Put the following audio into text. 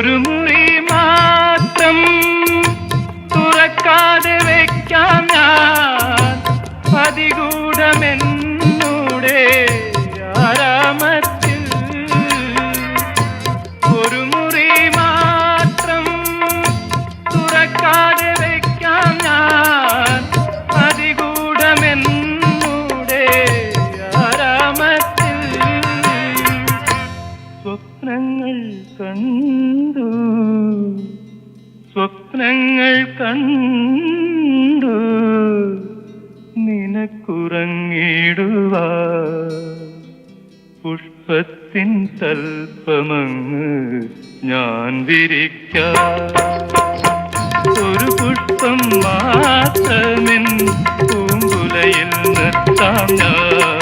ഒരു മുറി മാത്രം തുറക്കാതെ വയ്ക്കാം ഞാൻ അതികൂടമെന്നൂടെ ആരാമത്തിൽ. ഒരു മുറി മാത്രം തുറക്കാതെ വയ്ക്കാം ഞാൻ അതികൂടമെന്നൂടെ ആരാമത്തിൽ. സ്വപ്നങ്ങൾ കണ്ടു സ്വപ്നങ്ങൾ കണ്ടു നിനക്കുറങ്ങിടുവാ പുഷ്പത്തിൻ തൽപ്പമങ്ങ് ഞാൻ വിരിക്കാം. ഒരു പുഷ്പം മാത്രമെൻ പൂങ്കുലയിൽ നിർത്താം ഞാൻ.